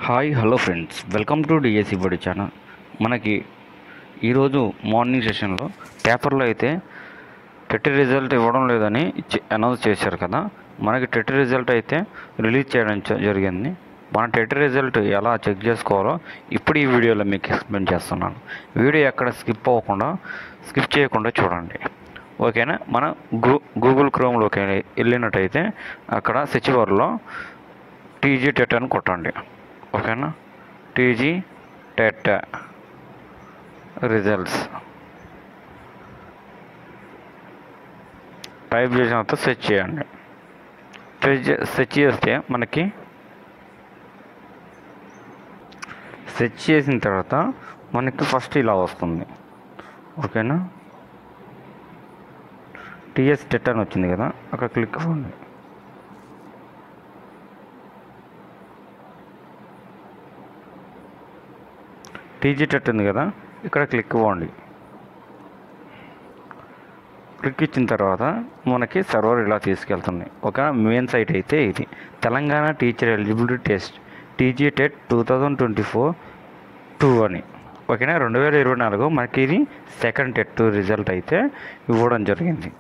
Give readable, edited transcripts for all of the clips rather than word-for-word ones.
Hi hello friends, welcome to DSC బడి channel. మనకి ఈరోజు మార్నింగ్ సెషన్లో పేపర్లో అయితే టెట్ రిజల్ట్ ఇవ్వడం లేదని అనౌన్స్ చేశారు కదా. మనకి టెట్ రిజల్ట్ అయితే రిలీజ్ చేయడం జరిగింది. మన టెట్ రిజల్ట్ ఎలా చెక్ చేసుకోవాలో ఇప్పుడు ఈ వీడియోలో మీకు ఎక్స్ప్లెయిన్ చేస్తున్నాను. వీడియో ఎక్కడ స్కిప్ చేయకుండా చూడండి, ఓకేనా. మన గూగుల్ క్రోమ్లోకి వెళ్ళినట్టయితే అక్కడ సెర్చ్ బార్లో టీజీ టెట్ అని కొట్టండి, ఓకేనా. టీజీ టెట్ రిజల్ట్స్ టైప్ చేసిన తర్వాత సెర్చ్ చేయండి. సెర్చ్ చేస్తే మనకి సెర్చ్ చేసిన తర్వాత మనకి ఫస్ట్ ఇలా వస్తుంది, ఓకేనా. టీఎస్ టెట్ అని వచ్చింది కదా, అక్కడ క్లిక్ అవ్వండి. టీజీ టెట్ ఉంది కదా, ఇక్కడ క్లిక్ ఇవ్వండి. క్లిక్ ఇచ్చిన తర్వాత మనకి సర్వర్ ఇలా తీసుకెళ్తుంది. ఒక మెయిన్ సైట్ అయితే ఇది Telangana teacher eligibility test TG TET 2024-2 అని, ఓకేనా. 2024 మనకి ఇది సెకండ్ టెట్ రిజల్ట్ అయితే ఇవ్వడం జరిగింది,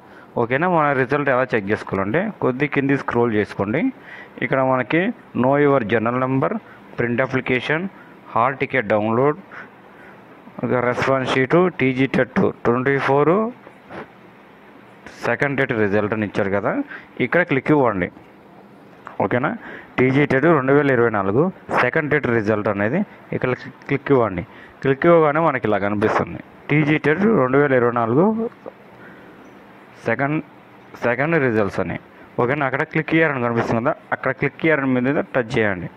ఓకేనా. మన రిజల్ట్ ఎలా చెక్ చేసుకోవాలంటే కొద్ది కింది స్క్రోల్ చేసుకోండి. ఇక్కడ మనకి know your journal number, print application, hall ticket download, response sheet, TG TET 24 second TET result అని ఇచ్చారు కదా, ఇక్కడ క్లిక్ ఇవ్వండి, ఓకేనా. TG TET 2024 second TET result అనేది ఇక్కడ క్లిక్ ఇవ్వండి. క్లిక్ ఇవ్వగానే మనకి ఇలా కనిపిస్తుంది టీజీ టెట్ 2024 సెకండ్ రిజల్ట్స్ అని, ఓకేనా. అక్కడ క్లిక్ చేయాలని కనిపిస్తుంది కదా, అక్కడ క్లిక్ చేయాలని మీద టచ్ చేయండి.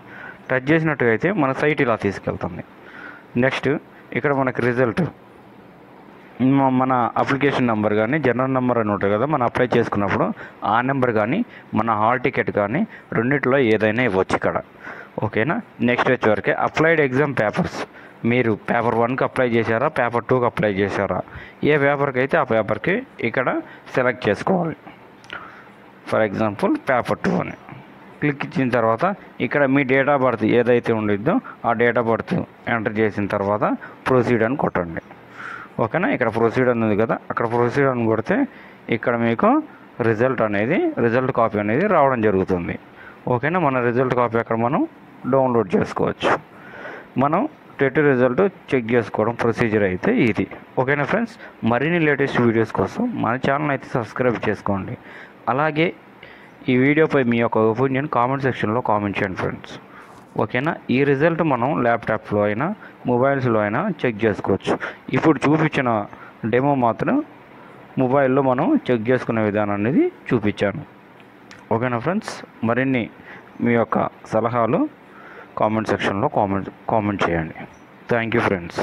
టచ్ చేసినట్టుగా అయితే మన సైట్ ఇలా తీసుకెళ్తుంది. నెక్స్ట్ ఇక్కడ మనకి రిజల్ట్ మన అప్లికేషన్ నెంబర్ కానీ జనరల్ నెంబర్ అని ఉంటుంది కదా, మనం అప్లై చేసుకున్నప్పుడు ఆ నెంబర్ కానీ మన హాల్ టికెట్ కానీ రెండిట్లో ఏదైనా ఇవ్వచ్చు ఇక్కడ, ఓకేనా. నెక్స్ట్ వచ్చేవరకే అప్లైడ్ ఎగ్జామ్ పేపర్స్, మీరు పేపర్ 1కి అప్లై చేశారా, పేపర్ 2కి అప్లై చేశారా, ఏ పేపర్కి అయితే ఆ పేపర్కి ఇక్కడ సెలెక్ట్ చేసుకోవాలి. ఫర్ ఎగ్జాంపుల్ పేపర్ 2 అని క్లిక్ ఇచ్చిన తర్వాత ఇక్కడ మీ డేట్ ఆఫ్ బర్త్ ఏదైతే ఉండిద్దో ఆ డేట్ ఆఫ్ బర్త్ ఎంటర్ చేసిన తర్వాత ప్రొసీడ్ అని కొట్టండి, ఓకేనా. ఇక్కడ ప్రొసీడ్ ఉంది కదా, అక్కడ ప్రొసీడ్ అని కొడితే ఇక్కడ మీకు రిజల్ట్ కాపీ అనేది రావడం జరుగుతుంది, ఓకేనా. మన రిజల్ట్ కాపీ అక్కడ మనం డౌన్లోడ్ చేసుకోవచ్చు. మనం టెట్ రిజల్ట్ చెక్ చేసుకోవడం ప్రొసీజర్ అయితే ఇది, ఓకేనా ఫ్రెండ్స్. మరిన్ని లేటెస్ట్ వీడియోస్ కోసం మన ఛానల్ అయితే సబ్స్క్రైబ్ చేసుకోండి. అలాగే ఈ వీడియోపై మీ యొక్క ఒపీనియన్ కామెంట్ సెక్షన్లో కామెంట్ చేయండి ఫ్రెండ్స్, ఓకేనా. ఈ రిజల్ట్ మనం ల్యాప్టాప్లో అయినా మొబైల్స్లో అయినా చెక్ చేసుకోవచ్చు. ఇప్పుడు చూపించిన డెమో మాత్రం మొబైల్లో మనం చెక్ చేసుకునే విధానం అనేది చూపించాను, ఓకేనా ఫ్రెండ్స్. మరిన్ని మీ యొక్క సలహాలు కామెంట్ సెక్షన్లో కామెంట్ చేయండి. Thank you friends.